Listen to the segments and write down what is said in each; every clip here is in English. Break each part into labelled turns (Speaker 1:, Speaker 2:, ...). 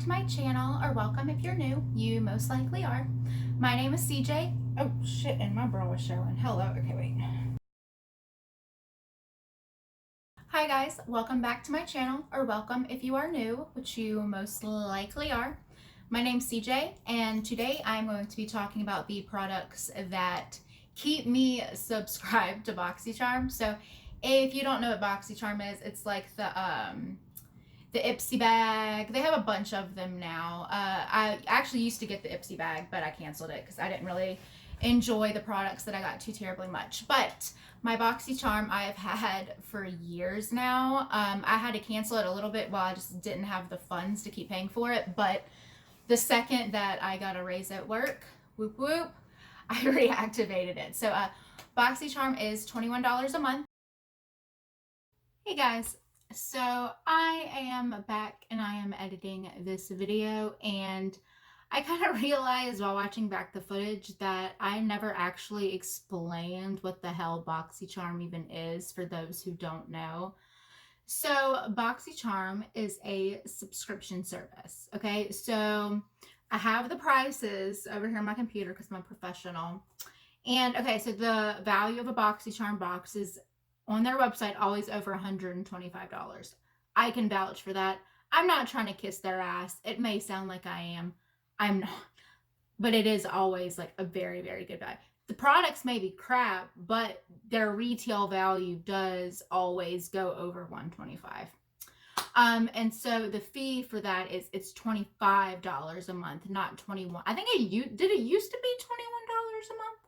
Speaker 1: to my channel, or welcome if you're new. You most likely are. My name is CJ. Oh shit, and my bra was showing. Hello. Okay, wait. Hi guys, welcome back to my channel, or welcome if you are new, which you most likely are. My name's CJ, and today I'm going to be talking about the products that keep me subscribed to Boxycharm. So if you don't know what Boxycharm is, it's like the Ipsy bag. They have a bunch of them now. I actually used to get the Ipsy bag, but I canceled it because I didn't really enjoy the products that I got too terribly much. But my Boxycharm I have had for years now. I had to cancel it a little bit while I just didn't have the funds to keep paying for it. But the second that I got a raise at work, whoop whoop, I reactivated it. So Boxycharm is $21 a month. Hey guys, so I am back and I am editing this video, and I kind of realized while watching back the footage that I never actually explained what the hell Boxycharm even is for those who don't know. So Boxycharm is a subscription service, okay? So I have the prices over here on my computer because I'm a professional. And okay, so the value of a Boxycharm box is on their website always over $125. I can vouch for that. I'm not trying to kiss their ass. It may sound like I am. I'm not. But it is always like a very, very good value. The products may be crap, but their retail value does always go over $125. And so the fee for that is it's $25 a month, not $21. I think it used to be $21 a month.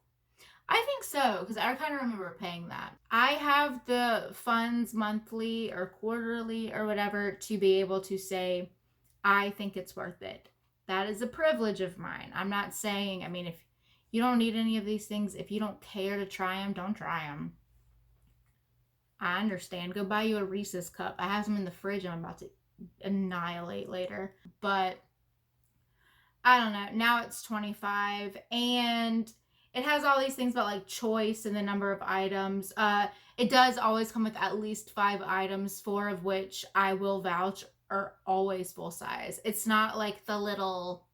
Speaker 1: I think so, because I kind of remember paying that. I have the funds monthly or quarterly or whatever to be able to say, I think it's worth it. That is a privilege of mine. I'm not saying, I mean, if you don't need any of these things, if you don't care to try them, don't try them. I understand. Go buy you a Reese's cup. I have some in the fridge I'm about to annihilate later. But I don't know. Now it's 25, and it has all these things about like choice and the number of items. It does always come with at least 5 items, 4 of which I will vouch are always full size. It's not like the little,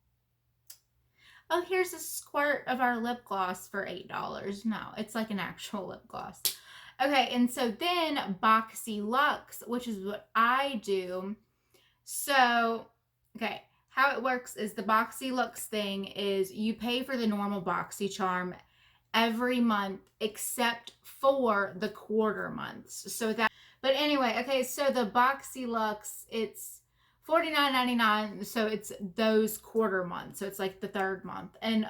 Speaker 1: oh, here's a squirt of our lip gloss for $8. No, it's like an actual lip gloss. Okay, and so then Boxy Luxe, which is what I do. So, okay, how it works is the Boxy Luxe thing is you pay for the normal Boxycharm every month except for the quarter months. So that, but anyway, okay, so the Boxy Luxe, it's $49.99, so it's those quarter months. So it's like the third month. And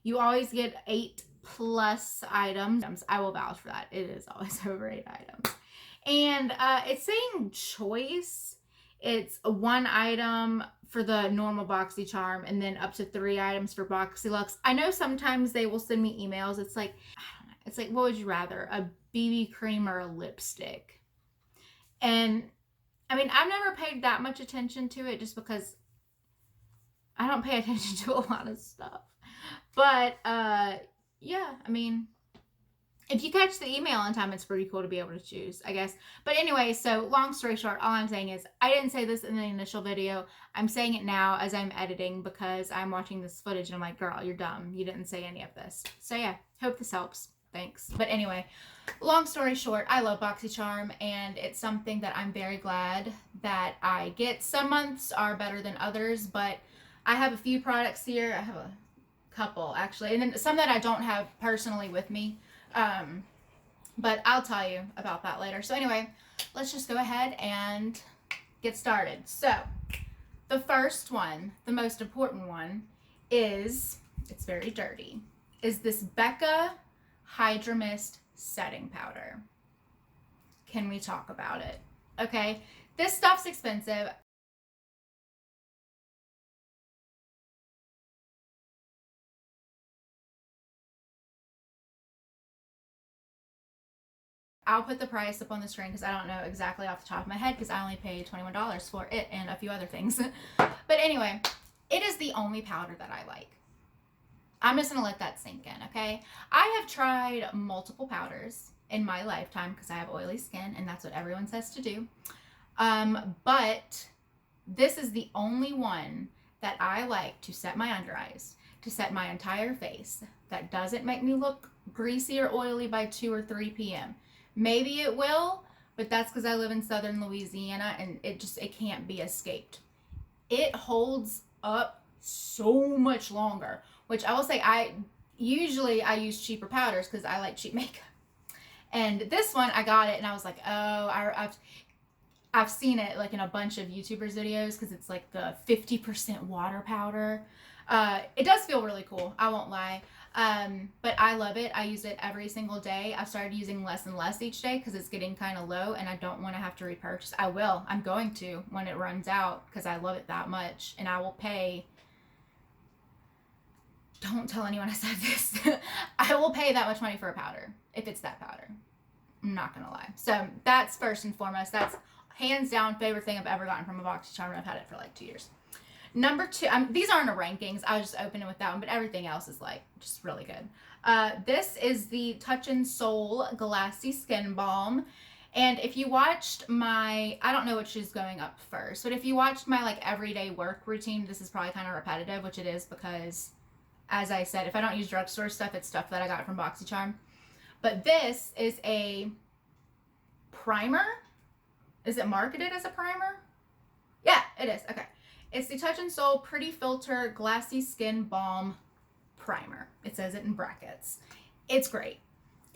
Speaker 1: you always get 8 plus items. I will vouch for that. It is always over 8 items. And it's saying choice. It's 1 item for the normal Boxycharm and then up to 3 items for Boxy Luxe. I know sometimes they will send me emails. It's like, I don't know. It's like, what would you rather? A BB cream or a lipstick? And I mean, I've never paid that much attention to it just because I don't pay attention to a lot of stuff. But yeah, I mean, if you catch the email in time, it's pretty cool to be able to choose, I guess. But anyway, so long story short, all I'm saying is I didn't say this in the initial video. I'm saying it now as I'm editing because I'm watching this footage and I'm like, girl, you're dumb. You didn't say any of this. So yeah, hope this helps. Thanks. But anyway, long story short, I love Boxycharm, and it's something that I'm very glad that I get. Some months are better than others, but I have a few products here. I have a couple actually, and then some that I don't have personally with me. But I'll tell you about that later. So anyway, let's just go ahead and get started. So the first one, the most important one, is, it's very dirty, is this Becca Hydramist setting powder. Can we talk about it? Okay, this stuff's expensive. I'll put the price up on the screen because I don't know exactly off the top of my head because I only paid $21 for it and a few other things. But anyway, it is the only powder that I like. I'm just going to let that sink in, okay? I have tried multiple powders in my lifetime because I have oily skin and that's what everyone says to do. But This is the only one that I like to set my under eyes, to set my entire face, that doesn't make me look greasy or oily by 2 or 3 p.m. Maybe it will, but that's because I live in southern Louisiana and it can't be escaped. It holds up so much longer, which I will say, I use cheaper powders because I like cheap makeup. And this one, I got it and I was like, oh, I've seen it like in a bunch of YouTubers videos because it's like the 50% water powder. It does feel really cool, I won't lie. But I love it. I use it every single day. I've started using less and less each day because it's getting kind of low and I don't want to have to repurchase. I'm going to when it runs out because I love it that much, and I will pay. Don't tell anyone I said this. I will pay that much money for a powder if it's that powder. I'm not gonna lie. So that's first and foremost. That's hands down favorite thing I've ever gotten from a Boxycharm. I've had it for like 2 years. Number 2, these aren't a rankings. I was just opening with that one, but everything else is like just really good. This is the Touch and Soul Glassy Skin Balm. And if you watched my, I don't know which is going up first, but if you watched my like everyday work routine, this is probably kind of repetitive, which it is because, as I said, if I don't use drugstore stuff, it's stuff that I got from Boxycharm. But this is a primer. Is it marketed as a primer? Yeah, it is. Okay. It's the Touch and Soul Pretty Filter Glassy Skin Balm Primer. It says it in brackets. It's great.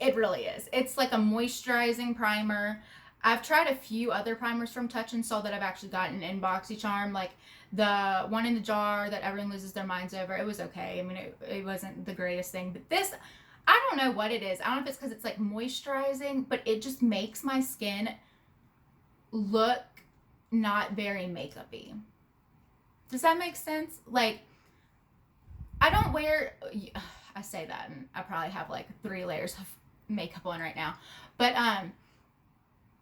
Speaker 1: It really is. It's like a moisturizing primer. I've tried a few other primers from Touch and Soul that I've actually gotten in Boxycharm, like the one in the jar that everyone loses their minds over. It was okay. I mean, it wasn't the greatest thing, but this, I don't know what it is. I don't know if it's because it's like moisturizing, but it just makes my skin look not very makeup-y. Does that make sense? Like, I don't wear, I say that and I probably have like 3 layers of makeup on right now, but I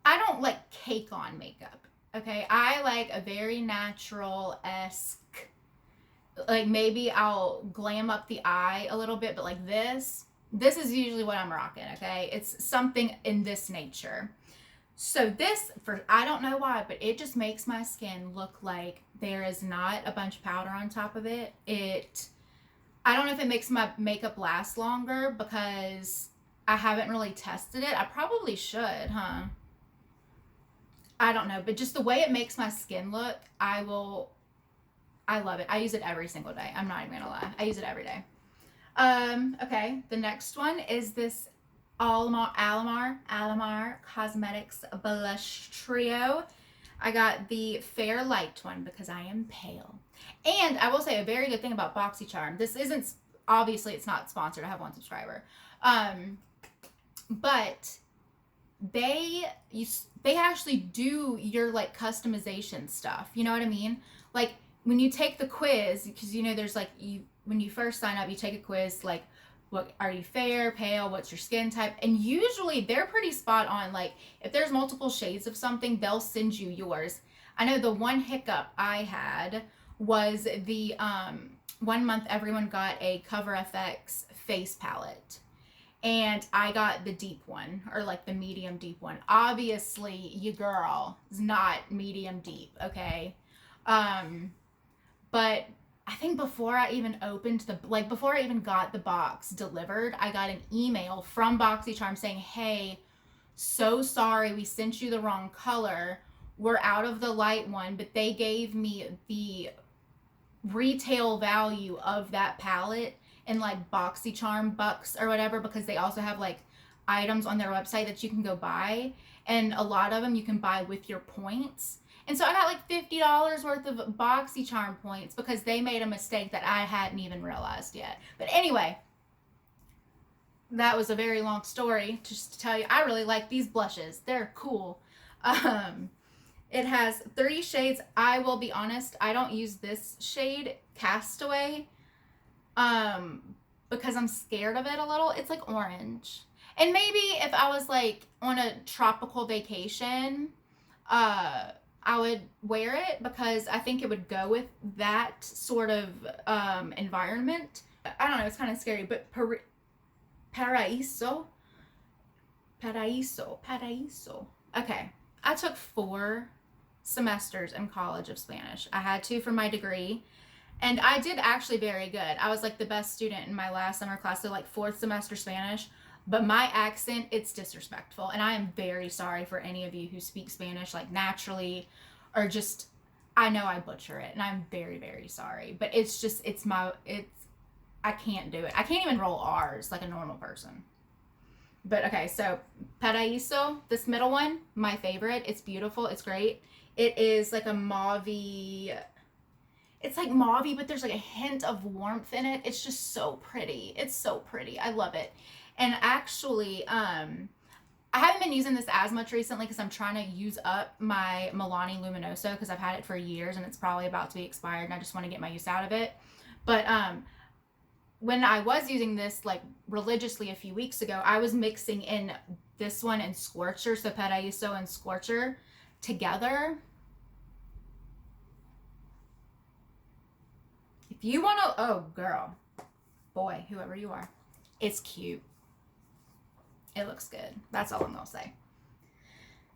Speaker 1: don't like cake on makeup. Okay, I like a very natural-esque, like maybe I'll glam up the eye a little bit, but like this is usually what I'm rocking, okay? It's something in this nature. So this, I don't know why, but it just makes my skin look like there is not a bunch of powder on top of it. I don't know if it makes my makeup last longer because I haven't really tested it. I probably should, huh? I don't know, but just the way it makes my skin look, I love it. I use it every single day. I'm not even gonna lie. I use it every day. Okay, the next one is this Alamar Cosmetics Blush Trio. I got the Fair Light one because I am pale. And I will say a very good thing about Boxycharm. This isn't, obviously it's not sponsored. I have 1 subscriber. But they actually do your like customization stuff. You know what I mean? Like when you take the quiz, because you know there's like, when you first sign up, you take a quiz like, what are you, fair, pale, what's your skin type? And usually they're pretty spot on. Like if there's multiple shades of something, they'll send you yours. I know the one hiccup I had was the 1 month everyone got a Cover FX face palette. And I got the deep one, or like the medium deep one. Obviously, your girl is not medium deep, okay? But I think before I even before I even got the box delivered, I got an email from Boxycharm saying, hey, so sorry, we sent you the wrong color. We're out of the light one, but they gave me the retail value of that palette in like Boxycharm bucks or whatever, because they also have like items on their website that you can go buy, and a lot of them you can buy with your points. And so I got like $50 worth of Boxycharm points because they made a mistake that I hadn't even realized yet. But anyway, that was a very long story just to tell you I really like these blushes. They're cool. It has 3 shades. I will be honest, I don't use this shade, Castaway, because I'm scared of it a little. It's like orange. And maybe if I was like on a tropical vacation, I would wear it because I think it would go with that sort of environment. I don't know, it's kind of scary, but Paraíso. Okay, I took 4 semesters in college of Spanish. I had to for my degree. And I did actually very good. I was like the best student in my last summer class, so like 4th semester Spanish. But my accent, it's disrespectful. And I am very sorry for any of you who speak Spanish like naturally or just, I know I butcher it and I'm very, very sorry. But it's just, I can't do it. I can't even roll R's like a normal person. But okay, so Paraíso, this middle one, my favorite. It's beautiful. It's great. It is like a mauvey, it's like mauvey, but there's like a hint of warmth in it. It's just so pretty. It's so pretty. I love it. And actually, I haven't been using this as much recently because I'm trying to use up my Milani Luminoso because I've had it for years and it's probably about to be expired and I just want to get my use out of it. But when I was using this like religiously a few weeks ago, I was mixing in this one and Scorcher, so Paraíso and Scorcher together. If you want to, oh girl, boy, whoever you are, it's cute. It looks good. That's all I'm gonna say.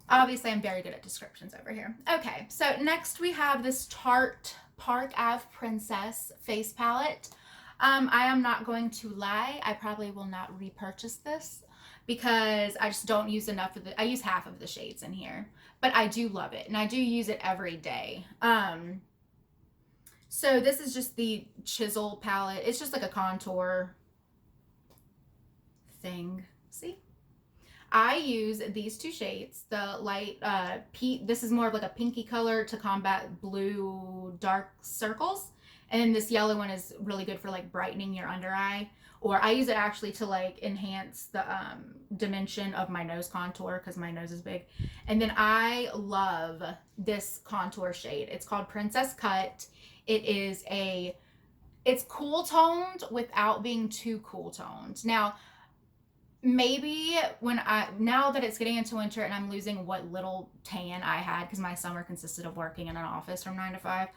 Speaker 1: Obviously, I'm very good at descriptions over here. Okay, so next we have this Tarte Park Ave Princess face palette. I am not going to lie. I probably will not repurchase this because I just don't use enough of the, I use half of the shades in here, but I do love it and I do use it every day. So this is just the chisel palette. It's just like a contour thing. See? I use these 2 shades, the light this is more of like a pinky color to combat blue dark circles. And then this yellow one is really good for like brightening your under eye. Or I use it actually to like enhance the dimension of my nose contour because my nose is big. And then I love this contour shade. It's called Princess Cut. It's cool toned without being too cool toned. Now, maybe now that it's getting into winter and I'm losing what little tan I had because my summer consisted of working in an office from 9 to 5.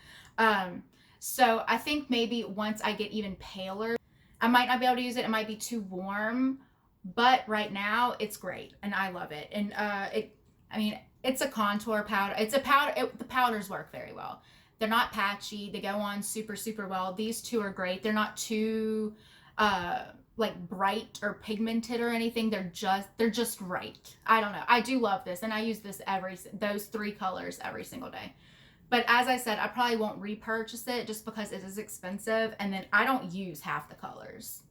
Speaker 1: So I think maybe once I get even paler, I might not be able to use it. It might be too warm, but right now it's great and I love it. And it's a contour powder. It's a powder. The powders work very well. They're not patchy. They go on super, super well. These 2 are great. They're not too like bright or pigmented or anything. They're just right. I don't know. I do love this and I use this those 3 colors every single day. But as I said, I probably won't repurchase it just because it is expensive and then I don't use half the colors.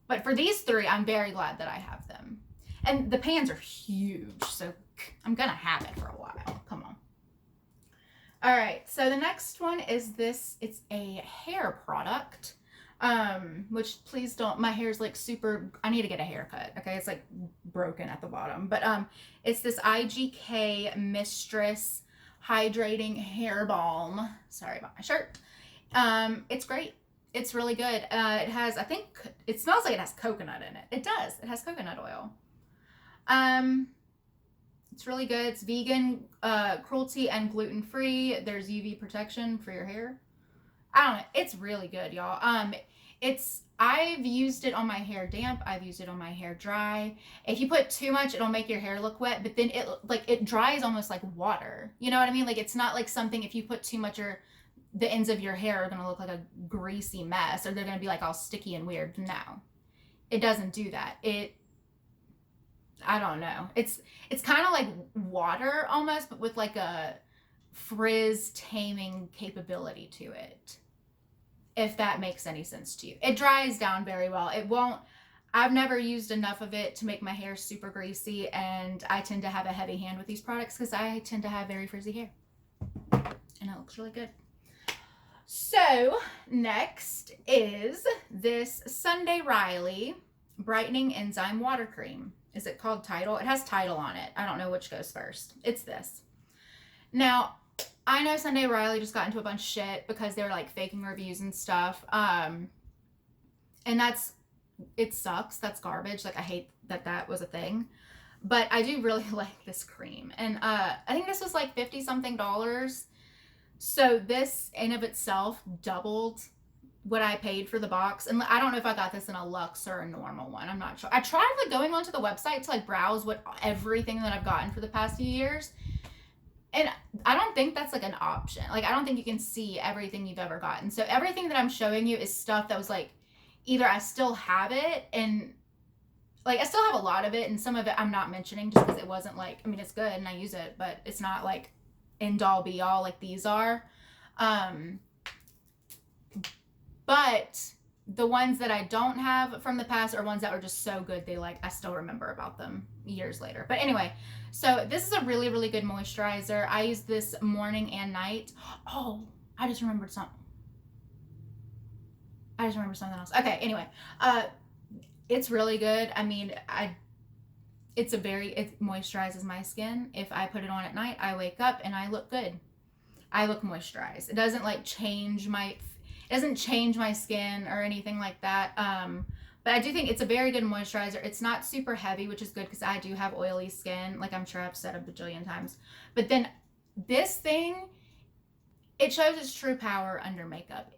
Speaker 1: But for these 3, I'm very glad that I have them. And the pans are huge, so I'm gonna have it for a while. Come on. All right, so the next one is this. It's a hair product, which please don't, my hair is like super, I need to get a haircut, okay? It's like broken at the bottom. But it's this IGK Mistress Hydrating Hair Balm. Sorry about my shirt. It's great. It's really good. It has, I think, it smells like it has coconut in it. It does. It has coconut oil. It's really good. It's vegan, cruelty and gluten-free. There's UV protection for your hair. I don't know. It's really good, y'all. I've used it on my hair damp. I've used it on my hair dry. If you put too much, it'll make your hair look wet, but then it dries almost like water. You know what I mean? Like it's not like something, if you put too much, or the ends of your hair are going to look like a greasy mess, or they're going to be like all sticky and weird. No, it doesn't do that. I don't know. It's kind of like water almost, but with like a frizz taming capability to it. If that makes any sense to you. It dries down very well. It won't, I've never used enough of it to make my hair super greasy, and I tend to have a heavy hand with these products because I tend to have very frizzy hair. And it looks really good. So next is this Sunday Riley Brightening Enzyme Water Cream. Is it called Tidal? It has Tidal on it. I don't know which goes first. It's this. Now, I know Sunday Riley just got into a bunch of shit because they were like faking reviews and stuff. And it sucks. That's garbage. Like I hate that was a thing. But I do really like this cream. And I think this was like $50-something. So this in of itself doubled what I paid for the box. And I don't know if I got this in a luxe or a normal one. I'm not sure. I tried like going onto the website to like browse what everything that I've gotten for the past few years. And I don't think that's like an option. Like, I don't think you can see everything you've ever gotten. So everything that I'm showing you is stuff that was like, either I still have it, and like I still have a lot of it, and some of it I'm not mentioning just because it wasn't like, I mean, it's good and I use it, but it's not like end all be all like these are. But the ones that I don't have from the past are ones that were just so good, they like, I still remember about them years later. But anyway, so this is a really, really good moisturizer. I use this morning and night. Oh, I just remembered something. Something else. Okay, anyway, it's really good. I mean, it moisturizes my skin. If I put it on at night, I wake up and I look good. I look moisturized. It doesn't like change my skin or anything like that. But I do think it's a very good moisturizer. It's not super heavy, which is good because I do have oily skin, like I'm sure I've said a bajillion times. But then this thing, it shows its true power under makeup.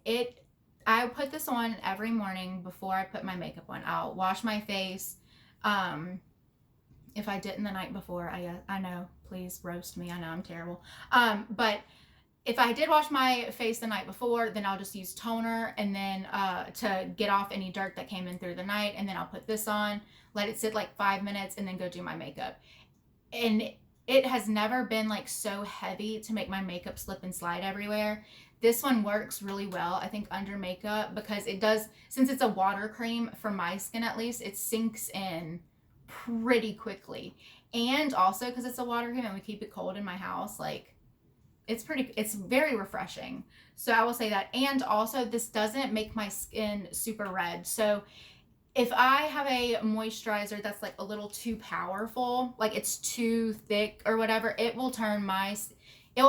Speaker 1: I put this on every morning before I put my makeup on. I'll wash my face. If I didn't the night before, I know, please roast me. I know I'm terrible. But if I did wash my face the night before, then I'll just use toner, and then to get off any dirt that came in through the night, and then I'll put this on, let it sit like 5 minutes, and then go do my makeup. And it has never been like so heavy to make my makeup slip and slide everywhere. This one works really well, I think, under makeup, because it does, since it's a water cream, for my skin at least, it sinks in pretty quickly. And also because it's a water cream and we keep it cold in my house, like, it's very refreshing. So I will say that. And also, this doesn't make my skin super red. So if I have a moisturizer that's like a little too powerful, like it's too thick or whatever, it will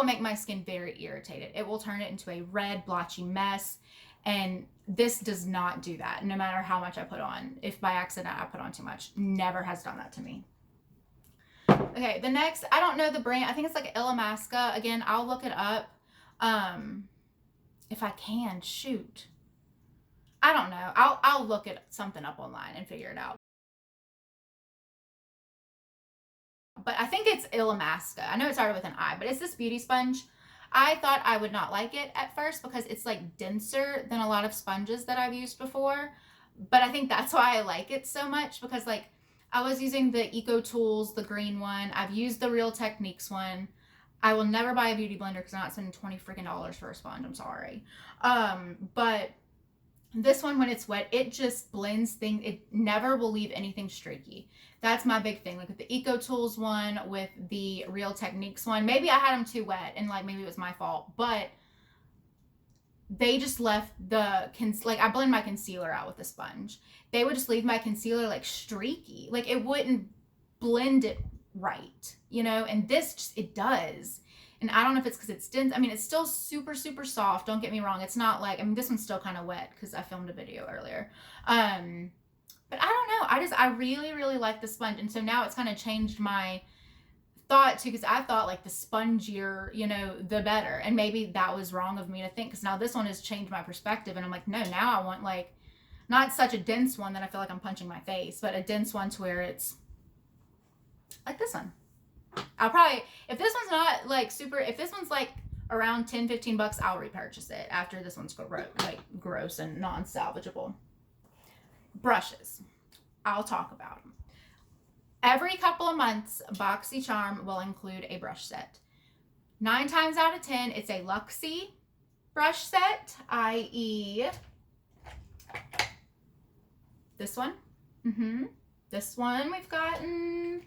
Speaker 1: make my skin very irritated. It will turn it into a red blotchy mess. And this does not do that, no matter how much I put on. If by accident I put on too much, never has done that to me. Okay, the next, I don't know the brand. I think it's like ILLUMINATI. Again, I'll look it up. If I can, shoot. I don't know. I'll look at something up online and figure it out. But I think it's ILLUMINATI. I know it started with an I, but it's this beauty sponge. I thought I would not like it at first because it's like denser than a lot of sponges that I've used before. But I think that's why I like it so much, because like I was using the Eco Tools, the green one. I've used the Real Techniques one. I will never buy a beauty blender because I'm not spending $20 freaking for a sponge. I'm sorry. But this one, when it's wet, it just blends things. It never will leave anything streaky. That's my big thing. Like with the Eco Tools one, with the Real Techniques one, maybe I had them too wet and like maybe it was my fault, but they just left like I blend my concealer out with a sponge. They would just leave my concealer like streaky. Like it wouldn't blend it right, you know? And this just, it does. And I don't know if it's because it's dense. I mean, it's still super, super soft. Don't get me wrong. It's not like, I mean, this one's still kind of wet because I filmed a video earlier. But I don't know. I really, really like the sponge. And so now it's kind of changed my thought too, because I thought like the spongier, you know, the better. And maybe that was wrong of me to think, because now this one has changed my perspective. And I'm like, no, now I want like, not such a dense one that I feel like I'm punching my face, but a dense one to where it's like this one. I'll probably, if this one's not like super, if this one's like around 10, 15 bucks, I'll repurchase it after this one's gross and non-salvageable. Brushes. I'll talk about them. Every couple of months, Boxycharm will include a brush set. 9 times out of 10, it's a Luxie brush set, i.e. this one. This one we've gotten.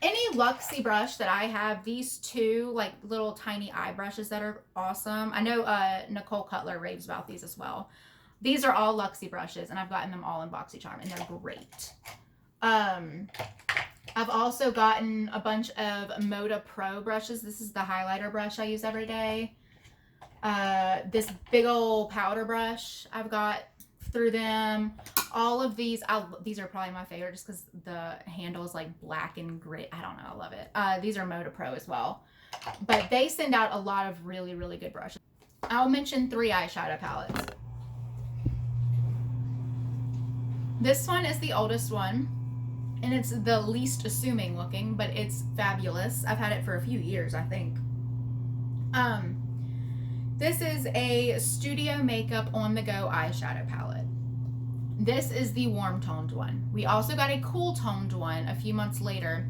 Speaker 1: Any Luxie brush that I have, these two like little tiny eye brushes that are awesome. I know Nicole Cutler raves about these as well. These are all Luxie brushes, and I've gotten them all in Boxycharm, and they're great. I've also gotten a bunch of Moda Pro brushes. This is the highlighter brush I use every day. This big old powder brush I've got through them. All of these, these are probably my favorite just because the handle is like black and gray. I don't know, I love it. These are Moda Pro as well. But they send out a lot of really, really good brushes. I'll mention 3 eyeshadow palettes. This one is the oldest one. and it's the least assuming looking, but it's fabulous. I've had it for a few years, I think. This is a Studio Makeup On The Go eyeshadow palette. This is the warm toned one. We also got a cool toned one a few months later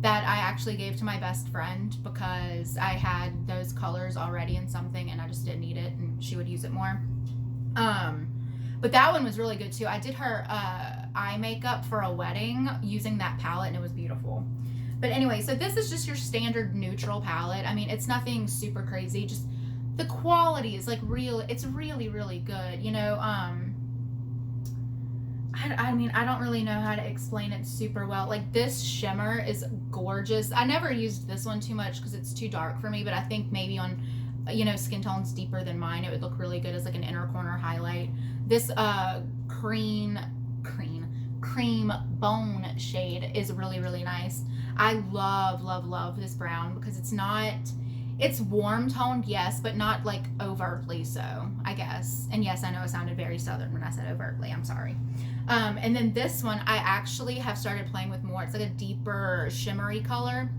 Speaker 1: that I actually gave to my best friend because I had those colors already in something and I just didn't need it and she would use it more. But that one was really good too. I did her eye makeup for a wedding using that palette and it was beautiful. But anyway, so this is just your standard neutral palette. I mean, it's nothing super crazy. Just the quality is like real. It's really, really good. You know, I mean, I don't really know how to explain it super well. Like this shimmer is gorgeous. I never used this one too much because it's too dark for me, but I think maybe on, you know, skin tones deeper than mine, it would look really good as like an inner corner highlight. This cream bone shade is really, really nice. I love this brown because it's warm toned, yes, but not like overtly so, I guess. And yes, I know it sounded very southern when I said overtly, I'm sorry. And then this one I actually have started playing with more. It's like a deeper shimmery color.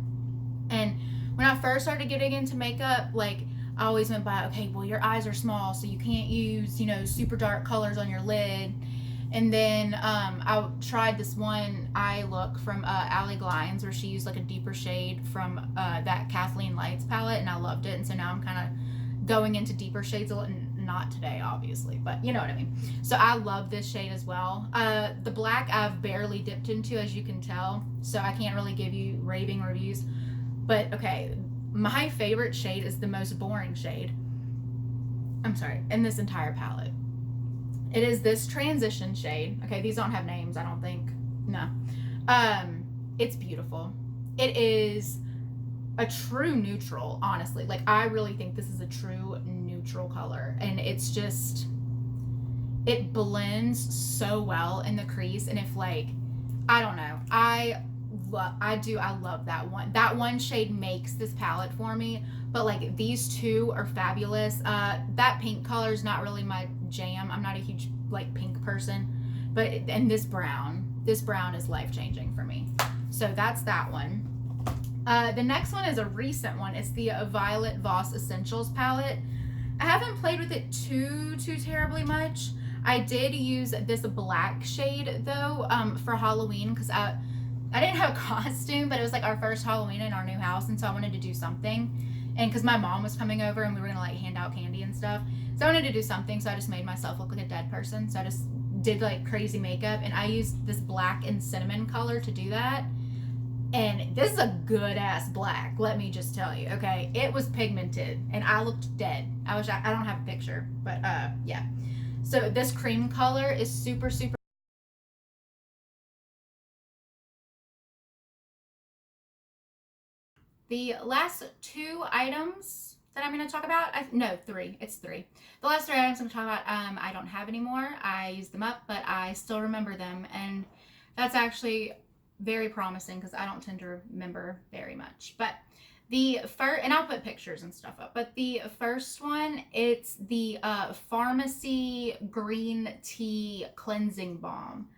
Speaker 1: And when I first started getting into makeup, like I always went by, okay, well your eyes are small, so you can't use, you know, super dark colors on your lid. And then I tried this one eye look from Allie Glines where she used like a deeper shade from that Kathleen Lights palette, and I loved it. And so now I'm kind of going into deeper shades a little. Not today, obviously, but you know what I mean. So I love this shade as well. The black I've barely dipped into, as you can tell, so I can't really give you raving reviews. But okay, my favorite shade is the most boring shade. I'm sorry, in this entire palette. It is this transition shade. Okay, these don't have names, I don't think. No. It's beautiful. It is a true neutral, honestly. Like I really think this is a true neutral color, and it's just, it blends so well in the crease. And if like, I don't know, I love that one shade makes this palette for me. But like these two are fabulous. That pink color is not really my jam. I'm not a huge like pink person, but and this brown is life-changing for me. So that's that one. The next one is a recent one. It's the Violet Voss Essentials palette. I haven't played with it too terribly much. I did use this black shade though for Halloween because I didn't have a costume, but it was like our first Halloween in our new house, and so I wanted to do something. And because my mom was coming over and we were gonna like hand out candy and stuff, so I wanted to do something. So I just made myself look like a dead person. So I just did like crazy makeup, and I used this black and cinnamon color to do that. And this is a good ass black, let me just tell you. Okay, it was pigmented and I looked dead. I don't have a picture, but yeah. So this cream color is super The last two items that I'm going to talk about, three. It's three. The last three items I'm going to talk about, I don't have anymore. I used them up, but I still remember them, and that's actually very promising because I don't tend to remember very much. But the first, and I'll put pictures and stuff up, but the first one, it's the Farmacy Green Tea Cleansing Balm.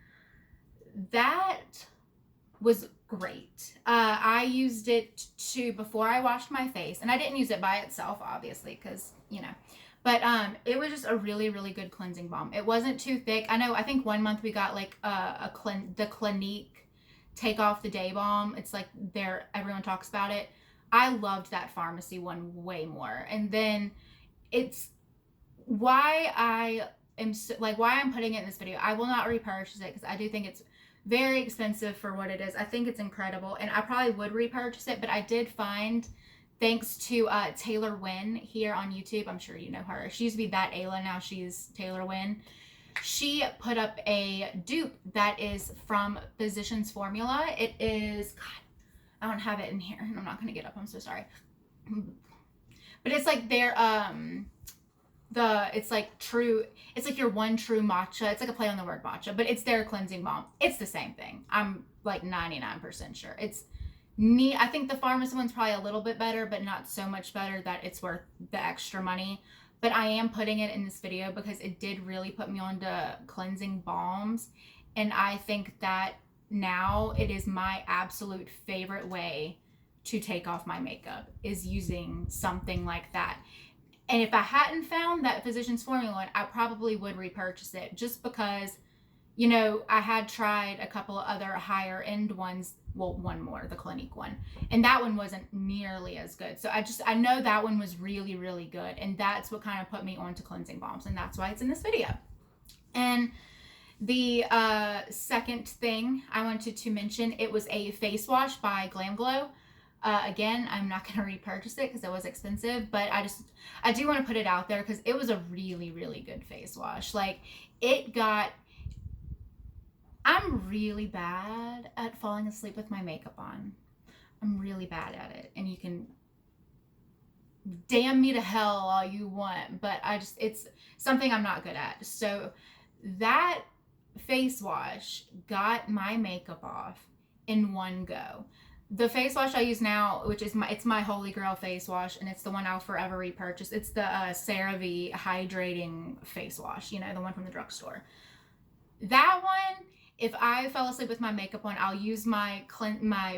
Speaker 1: That was great. I used it before I washed my face, and I didn't use it by itself, obviously, because, you know, but it was just a really, really good cleansing balm. It wasn't too thick. I think 1 month we got like the Clinique Take Off the Day Balm. It's like everyone talks about it. I loved that Farmacy one way more. And then it's why why I'm putting it in this video. I will not repurchase it because I do think it's very expensive for what it is. I think it's incredible, and I probably would repurchase it, but I did find, thanks to Taylor Wynn here on YouTube, I'm sure you know her. She used to be That Ayla, now she's Taylor Wynn. She put up a dupe that is from Physicians Formula. It is, God, I don't have it in here, and I'm not going to get up. I'm so sorry. But it's like their, it's like your one true matcha. It's like a play on the word matcha, but it's their cleansing balm. It's the same thing. I'm like 99% sure. It's neat. I think the Farmacy one's probably a little bit better, but not so much better that it's worth the extra money. But I am putting it in this video because it did really put me on to cleansing balms. And I think that now it is my absolute favorite way to take off my makeup, is using something like that. And if I hadn't found that Physicians Formula one, I probably would repurchase it, just because, you know, I had tried a couple of other higher end ones. Well, one more, the Clinique one, and that one wasn't nearly as good. So I know that one was really, really good, and that's what kind of put me onto cleansing balms, and that's why it's in this video. And the second thing I wanted to mention, it was a face wash by Glamglow. Again, I'm not going to repurchase it because it was expensive, but I do want to put it out there because it was a really, really good face wash. Like, I'm really bad at falling asleep with my makeup on. I'm really bad at it, and you can damn me to hell all you want, but it's something I'm not good at. So that face wash got my makeup off in one go. The face wash I use now, which is it's my holy grail face wash, and it's the one I'll forever repurchase. It's the CeraVe Hydrating face wash, you know, the one from the drugstore. That one, if I fell asleep with my makeup on, I'll use my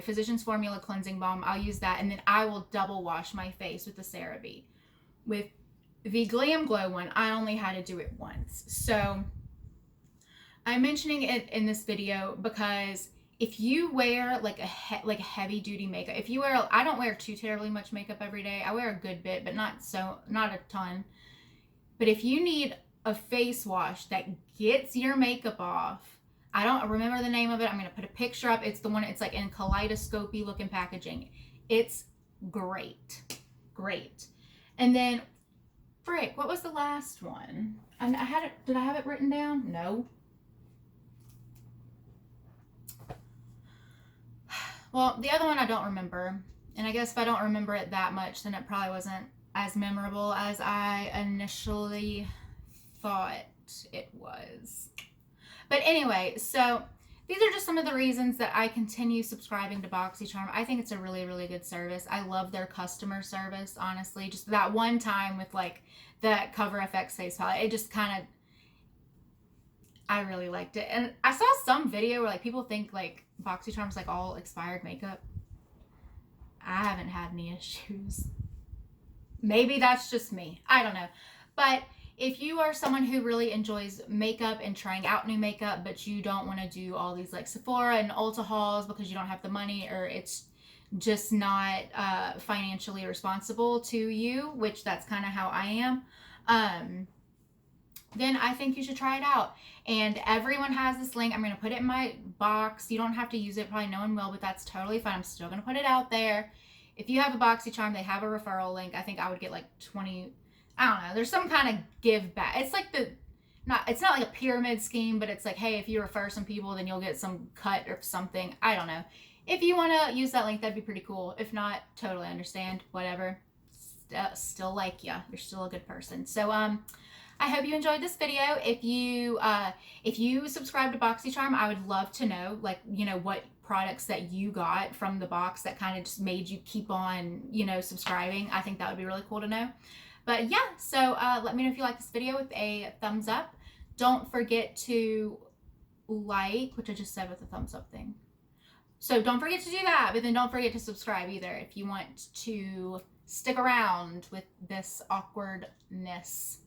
Speaker 1: Physicians Formula cleansing balm. I'll use that, and then I will double wash my face with the CeraVe. With the Glamglow one, I only had to do it once. So I'm mentioning it in this video because if you wear like a heavy duty makeup, I don't wear too terribly much makeup every day. I wear a good bit, but not a ton. But if you need a face wash that gets your makeup off, I don't remember the name of it. I'm going to put a picture up. It's the one, it's like in kaleidoscopy looking packaging. It's great. Great. And then, frick, what was the last one? And did I have it written down? No. Well, the other one I don't remember. And I guess if I don't remember it that much, then it probably wasn't as memorable as I initially thought it was. But anyway, so these are just some of the reasons that I continue subscribing to Boxycharm. I think it's a really, really good service. I love their customer service, honestly. Just that one time with like the Cover FX face palette, it just kind of, I really liked it. And I saw some video where like people think like Boxycharm's like all expired makeup. I haven't had any issues. Maybe that's just me. I don't know. But if you are someone who really enjoys makeup and trying out new makeup, but you don't want to do all these like Sephora and Ulta hauls because you don't have the money, or it's just not financially responsible to you, which that's kind of how I am, then I think you should try it out. And everyone has this link. I'm going to put it in my box. You don't have to use it. Probably no one will, but that's totally fine. I'm still going to put it out there. If you have a Boxycharm, they have a referral link. I think I would get like 20, I don't know. There's some kind of give back. It's like it's not like a pyramid scheme, but it's like, hey, if you refer some people, then you'll get some cut or something. I don't know. If you want to use that link, that'd be pretty cool. If not, totally understand. Whatever. Still like ya. You're still a good person. So, I hope you enjoyed this video. If you subscribe to Boxycharm, I would love to know, like, you know, what products that you got from the box that kind of just made you keep on, you know, subscribing. I think that would be really cool to know. But yeah, so let me know if you like this video with a thumbs up. Don't forget to like, which I just said with the thumbs up thing. So don't forget to do that, but then don't forget to subscribe either if you want to stick around with this awkwardness.